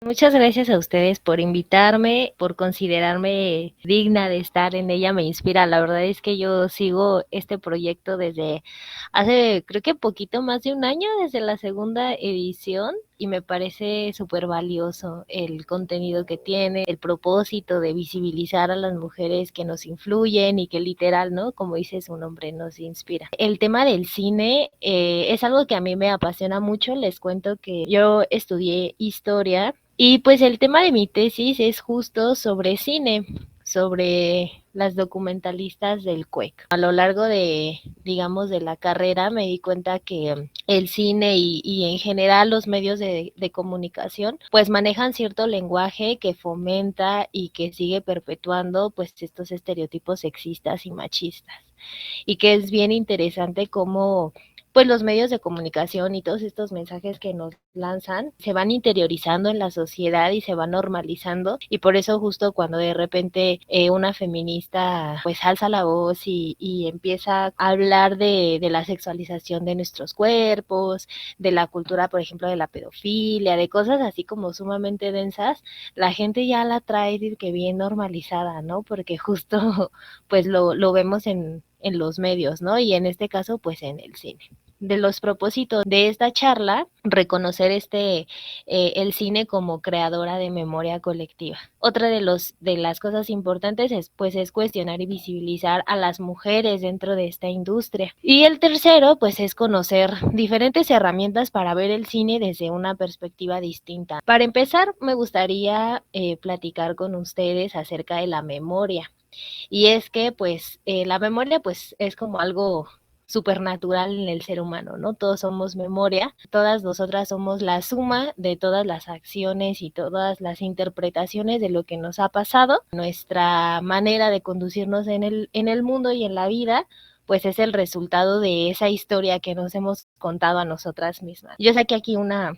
Muchas gracias a ustedes por invitarme, por considerarme digna de estar en ella, me inspira. La verdad es que yo sigo este proyecto desde hace, creo que poquito más de un año, desde la segunda edición, y me parece súper valioso el contenido que tiene, el propósito de visibilizar a las mujeres que nos influyen y que literal, ¿no? Como dice su nombre, nos inspira. El tema del cine es algo que a mí me apasiona mucho. Les cuento que yo estudié historia y pues el tema de mi tesis es justo sobre cine, sobre las documentalistas del CUEC. A lo largo de, digamos, de la carrera me di cuenta que el cine y en general los medios de comunicación pues manejan cierto lenguaje que fomenta y que sigue perpetuando pues estos estereotipos sexistas y machistas. Y que es bien interesante cómo pues los medios de comunicación y todos estos mensajes que nos lanzan se van interiorizando en la sociedad y se van normalizando, y por eso justo cuando de repente una feminista pues alza la voz y empieza a hablar de la sexualización de nuestros cuerpos, de la cultura por ejemplo de la pedofilia, de cosas así como sumamente densas, la gente ya la trae que bien normalizada, ¿no? Porque justo pues lo vemos en los medios, ¿no? Y en este caso, pues en el cine. De los propósitos de esta charla, reconocer el cine como creadora de memoria colectiva. Otra de las cosas importantes es cuestionar y visibilizar a las mujeres dentro de esta industria. Y el tercero pues es conocer diferentes herramientas para ver el cine desde una perspectiva distinta. Para empezar, me gustaría platicar con ustedes acerca de la memoria. Y es que pues la memoria pues es como algo supernatural en el ser humano, ¿no? Todos somos memoria, todas nosotras somos la suma de todas las acciones y todas las interpretaciones de lo que nos ha pasado. Nuestra manera de conducirnos en el mundo y en la vida pues es el resultado de esa historia que nos hemos contado a nosotras mismas. Yo saqué aquí una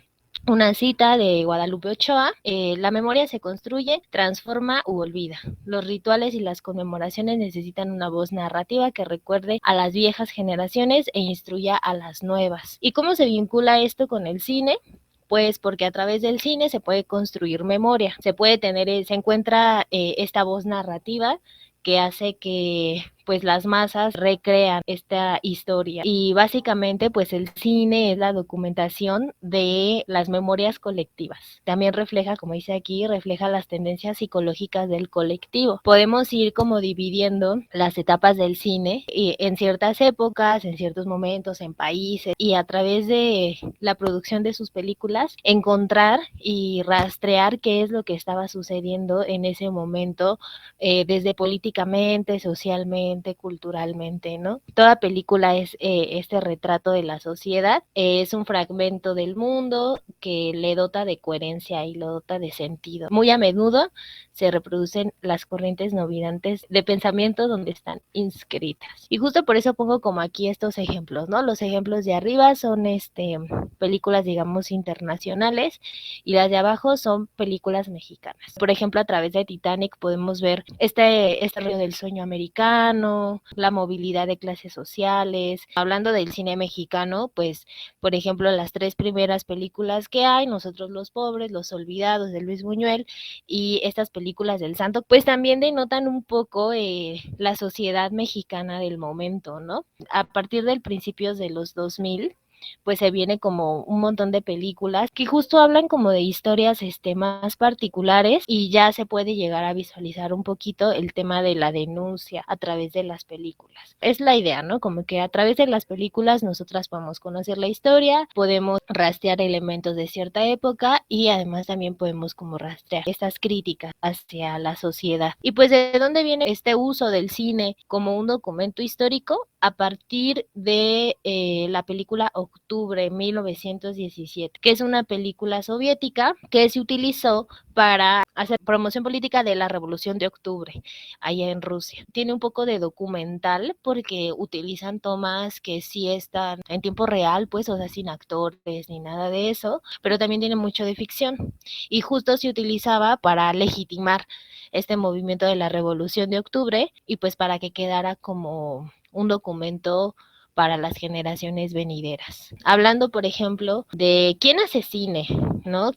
cita de Guadalupe Ochoa: la memoria se construye, transforma u olvida. Los rituales y las conmemoraciones necesitan una voz narrativa que recuerde a las viejas generaciones e instruya a las nuevas. ¿Y cómo se vincula esto con el cine? Pues porque a través del cine se puede construir memoria, se encuentra esta voz narrativa que hace que pues las masas recrean esta historia, y básicamente pues el cine es la documentación de las memorias colectivas. También refleja, como dice aquí, refleja las tendencias psicológicas del colectivo. Podemos ir como dividiendo las etapas del cine en ciertas épocas, en ciertos momentos, en países, y a través de la producción de sus películas encontrar y rastrear qué es lo que estaba sucediendo en ese momento, desde políticamente, socialmente, culturalmente, ¿no? Toda película es este retrato de la sociedad, es un fragmento del mundo que le dota de coherencia y lo dota de sentido. Muy a menudo se reproducen las corrientes novidantes de pensamiento donde están inscritas. Y justo por eso pongo como aquí estos ejemplos, ¿no? Los ejemplos de arriba son películas, digamos, internacionales, y las de abajo son películas mexicanas. Por ejemplo, a través de Titanic podemos ver este rollo del sueño americano, la movilidad de clases sociales. Hablando del cine mexicano, pues, por ejemplo, las tres primeras películas que hay, Nosotros los pobres, Los olvidados de Luis Buñuel, y estas películas del Santo, pues también denotan un poco la sociedad mexicana del momento, ¿no? A partir del principios de los 2000 pues se viene como un montón de películas que justo hablan como de historias más particulares, y ya se puede llegar a visualizar un poquito el tema de la denuncia a través de las películas. Es la idea, ¿no? Como que a través de las películas nosotras podemos conocer la historia, podemos rastrear elementos de cierta época, y además también podemos como rastrear estas críticas hacia la sociedad. Y pues de dónde viene este uso del cine como un documento histórico, a partir de la película Octubre 1917, que es una película soviética que se utilizó para hacer promoción política de la Revolución de Octubre allá en Rusia. Tiene un poco de documental porque utilizan tomas que sí están en tiempo real, pues, o sea, sin actores ni nada de eso, pero también tiene mucho de ficción, y justo se utilizaba para legitimar este movimiento de la Revolución de Octubre, y pues para que quedara como un documento para las generaciones venideras. Hablando, por ejemplo, de quién hace cine, ¿no?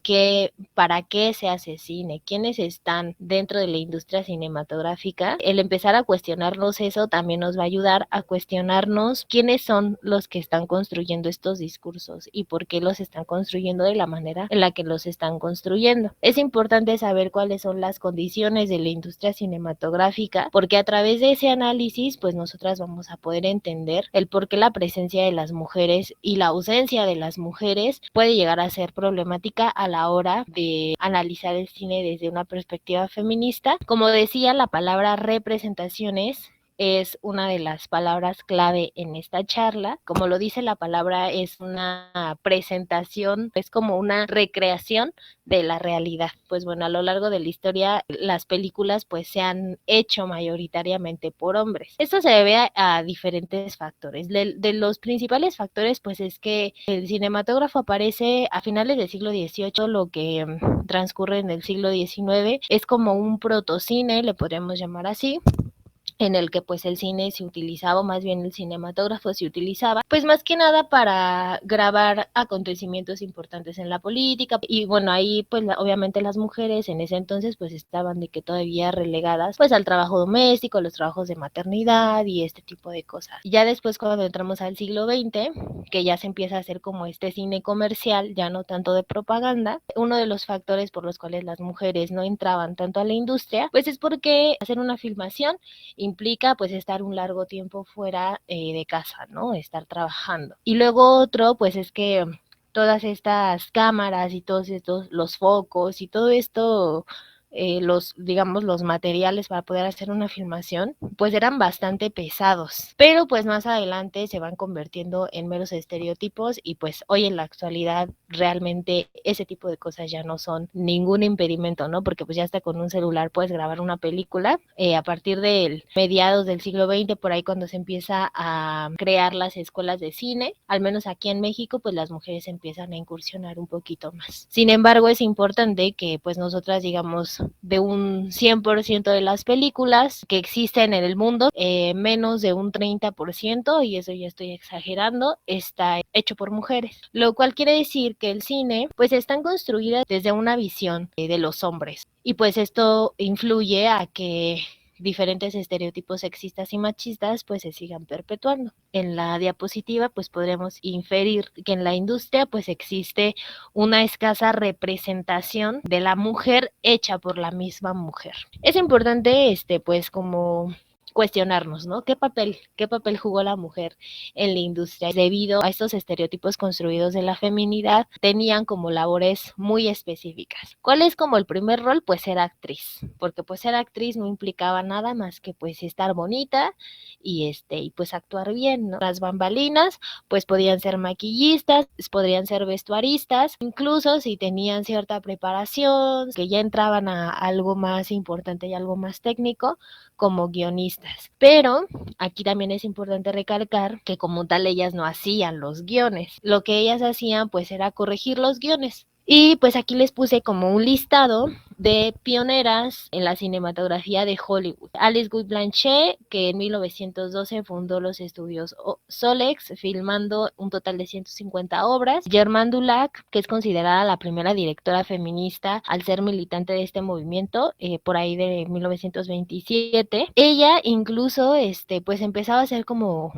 ¿Para qué se hace cine? ¿Quiénes están dentro de la industria cinematográfica? El empezar a cuestionarnos eso también nos va a ayudar a cuestionarnos quiénes son los que están construyendo estos discursos y por qué los están construyendo de la manera en la que los están construyendo. Es importante saber cuáles son las condiciones de la industria cinematográfica, porque a través de ese análisis, pues nosotras vamos a poder entender el por qué la presencia de las mujeres y la ausencia de las mujeres puede llegar a ser problemática a la hora de analizar el cine desde una perspectiva feminista. Como decía, la palabra representaciones es una de las palabras clave en esta charla. Como lo dice la palabra, es una presentación, es como una recreación de la realidad. Pues bueno, a lo largo de la historia, las películas pues se han hecho mayoritariamente por hombres. Esto se debe a diferentes factores. De los principales factores pues es que el cinematógrafo aparece a finales del siglo XVIII, lo que transcurre en el siglo XIX, es como un protocine, le podríamos llamar así, en el que pues el cine se utilizaba, o más bien el cinematógrafo se utilizaba, pues más que nada para grabar acontecimientos importantes en la política. Y bueno, ahí pues obviamente las mujeres en ese entonces pues estaban de que todavía relegadas pues al trabajo doméstico, los trabajos de maternidad y este tipo de cosas. Y ya después, cuando entramos al siglo XX, que ya se empieza a hacer como este cine comercial, ya no tanto de propaganda, uno de los factores por los cuales las mujeres no entraban tanto a la industria, pues es porque hacer una filmación implica pues estar un largo tiempo fuera de casa, ¿no? Estar trabajando. Y luego otro pues es que todas estas cámaras y todos estos, los focos y todo esto, digamos, los materiales para poder hacer una filmación, pues eran bastante pesados, pero pues más adelante se van convirtiendo en meros estereotipos y pues hoy en la actualidad realmente ese tipo de cosas ya no son ningún impedimento, ¿no? Porque pues ya hasta con un celular puedes grabar una película. A partir del mediados del siglo XX, por ahí cuando se empieza a crear las escuelas de cine, al menos aquí en México, pues las mujeres empiezan a incursionar un poquito más. Sin embargo, es importante que pues nosotras digamos de un 100% de las películas que existen en el mundo, menos de un 30%, y eso ya estoy exagerando, está hecho por mujeres, lo cual quiere decir que el cine pues están construidas desde una visión de los hombres, y pues esto influye a que diferentes estereotipos sexistas y machistas pues se sigan perpetuando. En la diapositiva pues podremos inferir que en la industria pues existe una escasa representación de la mujer hecha por la misma mujer. Es importante pues como cuestionarnos, ¿no? ¿Qué papel jugó la mujer en la industria? Debido a estos estereotipos construidos de la feminidad, tenían como labores muy específicas. ¿Cuál es como el primer rol? Pues ser actriz, porque pues ser actriz no implicaba nada más que pues estar bonita y pues actuar bien, ¿no? Las bambalinas, pues podían ser maquillistas, podrían ser vestuaristas, incluso si tenían cierta preparación, que ya entraban a algo más importante y algo más técnico, como guionistas. Pero aquí también es importante recalcar que como tal ellas no hacían los guiones. Lo que ellas hacían pues era corregir los guiones. Y pues aquí les puse como un listado de pioneras en la cinematografía de Hollywood. Alice Guy Blanchet, que en 1912 fundó los estudios Solex, filmando un total de 150 obras. Germaine Dulac, que es considerada la primera directora feminista al ser militante de este movimiento, por ahí de 1927. Ella incluso pues empezaba a hacer como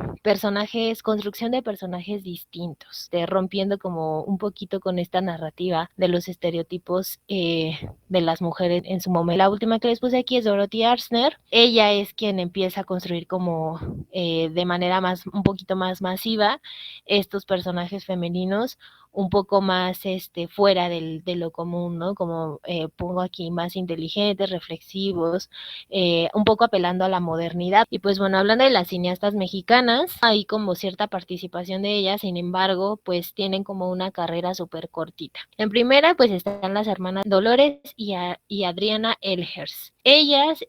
construcción de personajes distintos, rompiendo como un poquito con esta narrativa de los estereotipos de las mujeres en su momento. La última que les puse aquí es Dorothy Arzner. Ella es quien empieza a construir como de manera un poquito más masiva estos personajes femeninos, un poco más fuera de lo común, ¿no? Como pongo aquí, más inteligentes, reflexivos, un poco apelando a la modernidad. Y pues bueno, hablando de las cineastas mexicanas, hay como cierta participación de ellas, sin embargo, pues tienen como una carrera súper cortita. En primera, pues están las hermanas Dolores y Adriana Elgers. Ellas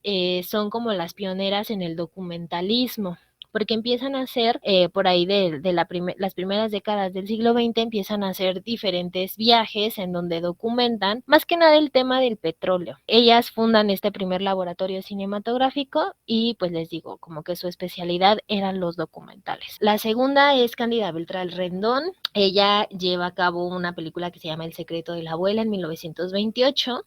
son como las pioneras en el documentalismo. porque empiezan a hacer, por ahí de las primeras décadas del siglo XX, empiezan a hacer diferentes viajes en donde documentan más que nada el tema del petróleo. Ellas fundan este primer laboratorio cinematográfico y pues les digo, como que su especialidad eran los documentales. La segunda es Cándida Beltrán Rendón. Ella lleva a cabo una película que se llama El secreto de la abuela en 1928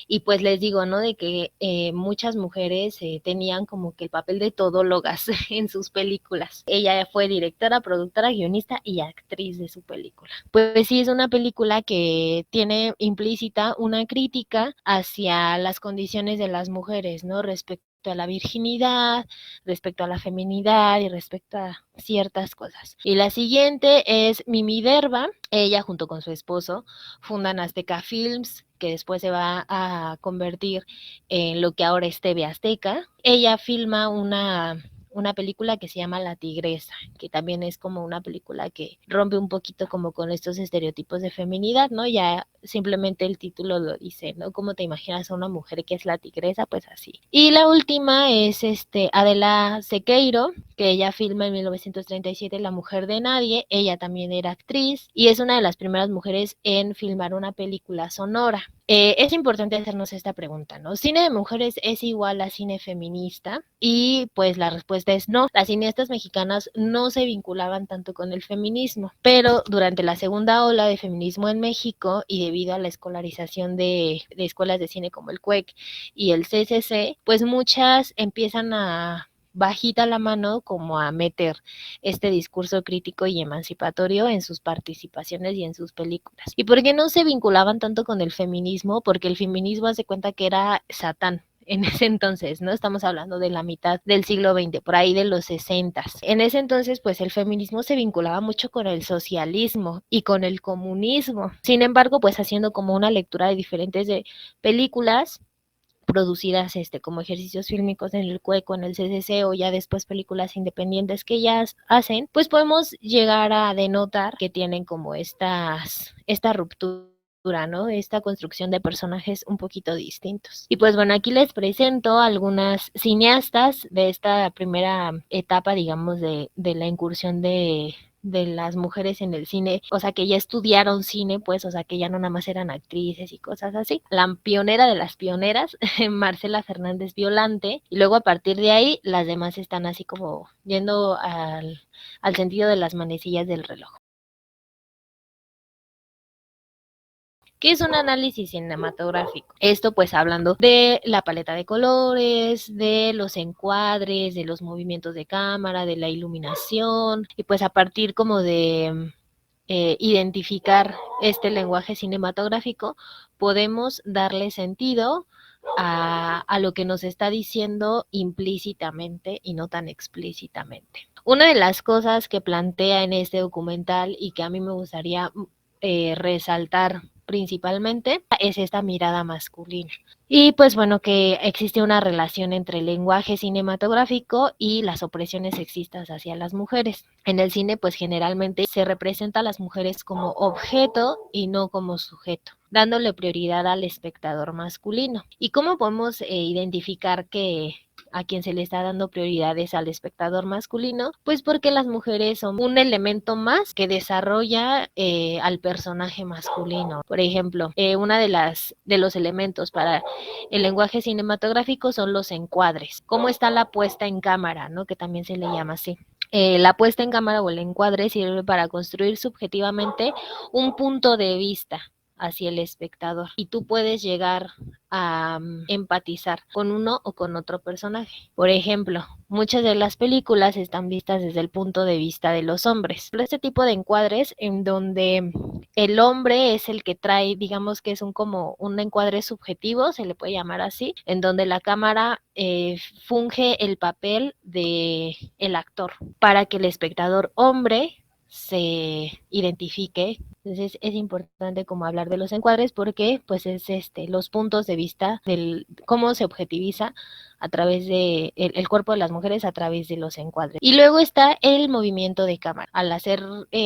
y pues les digo, ¿no? De que muchas mujeres tenían como que el papel de todólogas en sus películas. Ella fue directora, productora, guionista y actriz de su película. Pues sí, es una película que tiene implícita una crítica hacia las condiciones de las mujeres, ¿no? Respecto a la virginidad, respecto a la feminidad y respecto a ciertas cosas. Y la siguiente es Mimi Derba. Ella junto con su esposo fundan Azteca Films, que después se va a convertir en lo que ahora es TV Azteca. Ella filma una película que se llama La Tigresa, que también es como una película que rompe un poquito como con estos estereotipos de feminidad, ¿no? Ya simplemente el título lo dice, ¿no? ¿Cómo te imaginas a una mujer que es la tigresa? Pues así. Y la última es Adela Sequeiro, que ella filma en 1937 La mujer de nadie. Ella también era actriz y es una de las primeras mujeres en filmar una película sonora. Es importante hacernos esta pregunta, ¿no? ¿Cine de mujeres es igual a cine feminista? Y pues la respuesta es no. Las cineastas mexicanas no se vinculaban tanto con el feminismo, pero durante la segunda ola de feminismo en México y debido a la escolarización de escuelas de cine como el CUEC y el CCC, pues muchas empiezan a bajita la mano como a meter este discurso crítico y emancipatorio en sus participaciones y en sus películas. ¿Y por qué no se vinculaban tanto con el feminismo? Porque el feminismo hace cuenta que era Satán en ese entonces, ¿no? Estamos hablando de la mitad del siglo XX, por ahí de los 60. En ese entonces, pues el feminismo se vinculaba mucho con el socialismo y con el comunismo. Sin embargo, pues haciendo como una lectura de diferentes películas producidas como ejercicios fílmicos en el CUECO, en el CCC o ya después películas independientes que ellas hacen, pues podemos llegar a denotar que tienen como esta ruptura, ¿no? Esta construcción de personajes un poquito distintos. Y pues bueno, aquí les presento algunas cineastas de esta primera etapa, digamos, de la incursión de las mujeres en el cine, o sea, que ya estudiaron cine, pues, o sea, que ya no nada más eran actrices y cosas así. La pionera de las pioneras, Marcela Fernández Violante, y luego a partir de ahí las demás están así como yendo al sentido de las manecillas del reloj. ¿Qué es un análisis cinematográfico? Esto pues hablando de la paleta de colores, de los encuadres, de los movimientos de cámara, de la iluminación, y pues a partir como de identificar este lenguaje cinematográfico, podemos darle sentido a lo que nos está diciendo implícitamente y no tan explícitamente. Una de las cosas que plantea en este documental y que a mí me gustaría resaltar principalmente es esta mirada masculina. Y pues bueno, que existe una relación entre el lenguaje cinematográfico y las opresiones sexistas hacia las mujeres. En el cine pues generalmente se representa a las mujeres como objeto y no como sujeto, dándole prioridad al espectador masculino. ¿Y cómo podemos identificar que a quien se le está dando prioridades al espectador masculino? Pues porque las mujeres son un elemento más que desarrolla al personaje masculino. Por ejemplo, una de los elementos para el lenguaje cinematográfico son los encuadres. ¿Cómo está la puesta en cámara, no? Que también se le llama así. La puesta en cámara o el encuadre sirve para construir subjetivamente un punto de vista hacia el espectador y tú puedes llegar a empatizar con uno o con otro personaje. Por ejemplo, muchas de las películas están vistas desde el punto de vista de los hombres. Este tipo de encuadres en donde el hombre es el que trae, digamos que es como un encuadre subjetivo, se le puede llamar así, en donde la cámara funge el papel de el actor para que el espectador hombre se identifique. Entonces es importante como hablar de los encuadres porque pues es los puntos de vista del cómo se objetiviza a través de el cuerpo de las mujeres a través de los encuadres. Y luego está el movimiento de cámara. Al hacer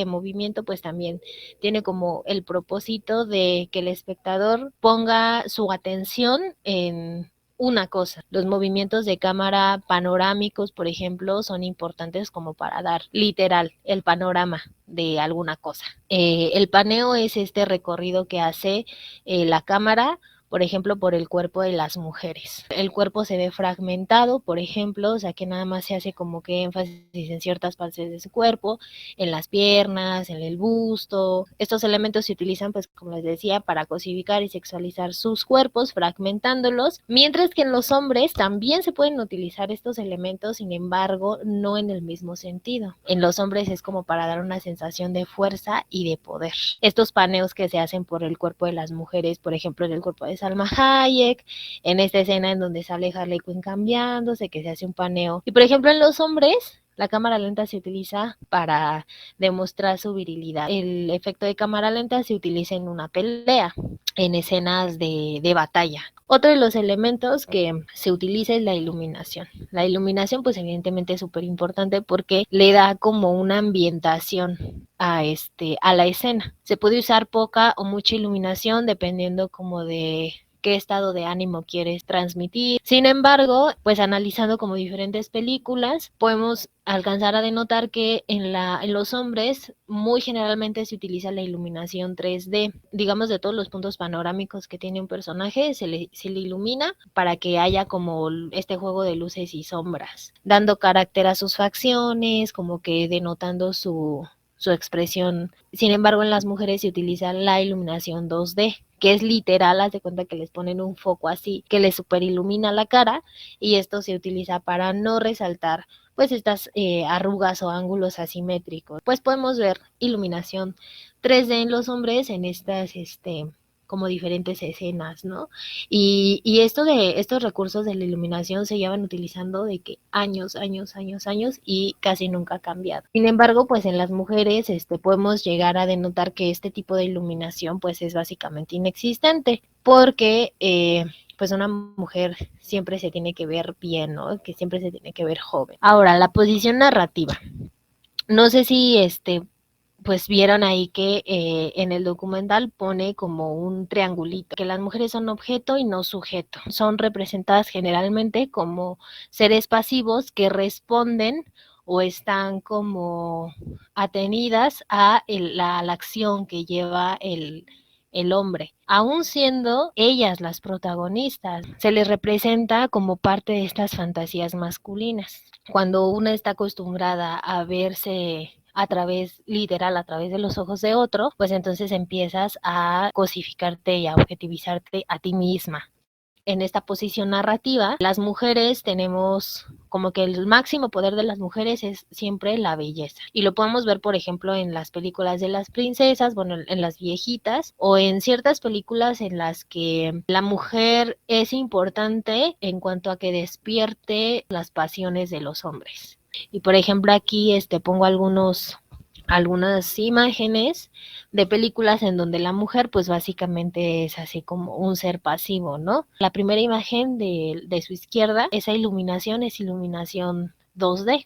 movimiento pues también tiene como el propósito de que el espectador ponga su atención una cosa. Los movimientos de cámara panorámicos, por ejemplo, son importantes como para dar literal el panorama de alguna cosa. El paneo es este recorrido que hace la cámara, por ejemplo, por el cuerpo de las mujeres. El cuerpo se ve fragmentado, por ejemplo, o sea que nada más se hace como que énfasis en ciertas partes de su cuerpo, en las piernas, en el busto. Estos elementos se utilizan, pues como les decía, para cosificar y sexualizar sus cuerpos, fragmentándolos, mientras que en los hombres también se pueden utilizar estos elementos, sin embargo, no en el mismo sentido. En los hombres es como para dar una sensación de fuerza y de poder. Estos paneos que se hacen por el cuerpo de las mujeres, por ejemplo, en el cuerpo de Salma Hayek, en esta escena en donde sale Harley Quinn cambiándose, que se hace un paneo. Y por ejemplo, en los hombres, la cámara lenta se utiliza para demostrar su virilidad. El efecto de cámara lenta se utiliza en una pelea, en escenas de batalla. Otro de los elementos que se utiliza es la iluminación. La iluminación, pues evidentemente es súper importante porque le da como una ambientación a la escena. Se puede usar poca o mucha iluminación dependiendo como de qué estado de ánimo quieres transmitir. Sin embargo, pues analizando como diferentes películas, podemos alcanzar a denotar que en los hombres muy generalmente se utiliza la iluminación 3D, digamos de todos los puntos panorámicos que tiene un personaje, se le ilumina para que haya como este juego de luces y sombras, dando carácter a sus facciones, como que denotando su expresión. Sin embargo, en las mujeres se utiliza la iluminación 2D, que es literal, haz de cuenta que les ponen un foco así, que les superilumina la cara, y esto se utiliza para no resaltar pues estas arrugas o ángulos asimétricos. Pues podemos ver iluminación 3D en los hombres en estas como diferentes escenas, ¿no? Estos recursos de la iluminación se llevan utilizando de que años, años, años, años y casi nunca ha cambiado. Sin embargo, pues en las mujeres podemos llegar a denotar que este tipo de iluminación pues es básicamente inexistente porque pues una mujer siempre se tiene que ver bien, ¿no? Que siempre se tiene que ver joven. Ahora, la posición narrativa. No sé si pues vieron ahí que en el documental pone como un triangulito, que las mujeres son objeto y no sujeto. Son representadas generalmente como seres pasivos que responden o están como atenidas la acción que lleva el hombre. Aún siendo ellas las protagonistas, se les representa como parte de estas fantasías masculinas. Cuando una está acostumbrada a verse a través, literal, a través de los ojos de otro, pues entonces empiezas a cosificarte y a objetivizarte a ti misma. En esta posición narrativa, las mujeres tenemos como que el máximo poder de las mujeres es siempre la belleza. Y lo podemos ver, por ejemplo, en las películas de las princesas, bueno, en las viejitas, o en ciertas películas en las que la mujer es importante en cuanto a que despierte las pasiones de los hombres. Y por ejemplo, aquí pongo algunas imágenes de películas en donde la mujer pues básicamente es así como un ser pasivo, ¿no? La primera imagen de su izquierda, esa iluminación es iluminación 2D,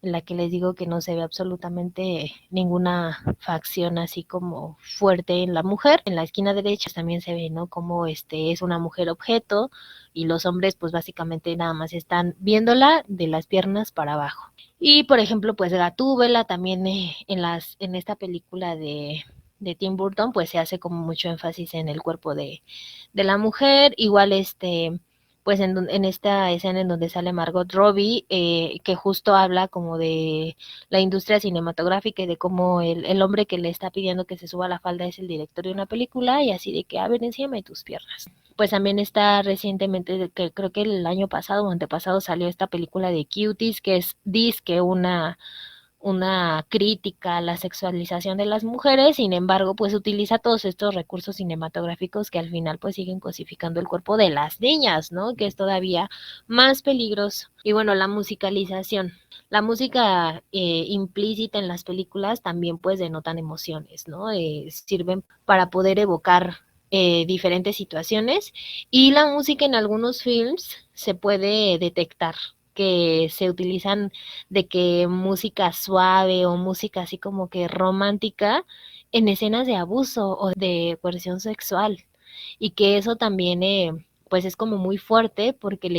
en la que les digo que no se ve absolutamente ninguna facción así como fuerte en la mujer. En la esquina derecha también se ve, ¿no? Como es una mujer objeto y los hombres pues básicamente nada más están viéndola de las piernas para abajo. Y por ejemplo, pues Gatúbela también en esta película de Tim Burton, pues se hace como mucho énfasis en el cuerpo de la mujer. Igual pues en esta escena en donde sale Margot Robbie, que justo habla como de la industria cinematográfica y de cómo el hombre que le está pidiendo que se suba la falda es el director de una película y así de que, a ver, enséñame tus piernas. Pues también está recientemente, que creo que el año pasado o antepasado salió esta película de Cuties, que es disque una crítica a la sexualización de las mujeres, sin embargo, pues utiliza todos estos recursos cinematográficos que al final pues siguen cosificando el cuerpo de las niñas, ¿no? Que es todavía más peligroso. Y bueno, la musicalización. La música implícita en las películas también pues denotan emociones, ¿no? Sirven para poder evocar diferentes situaciones y la música en algunos films se puede detectar que se utilizan de que música suave o música así como que romántica en escenas de abuso o de coerción sexual y que eso también pues es como muy fuerte porque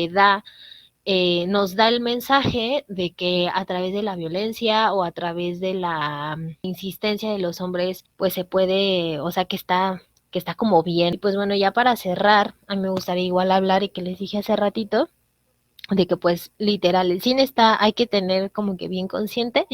nos da el mensaje de que a través de la violencia o a través de la insistencia de los hombres, pues se puede, o sea, que está como bien. Y pues bueno, ya para cerrar, a mí me gustaría igual hablar y que les dije hace ratito, de que pues literal el cine está, hay que tener como que bien consciente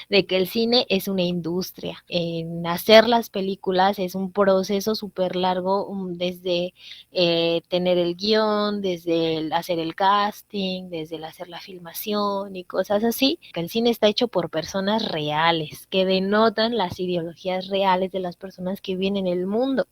de que el cine es una industria. En hacer las películas es un proceso súper largo, desde tener el guión, desde hacer el casting, desde el hacer la filmación y cosas así. Que el cine está hecho por personas reales, que denotan las ideologías reales de las personas que viven en el mundo.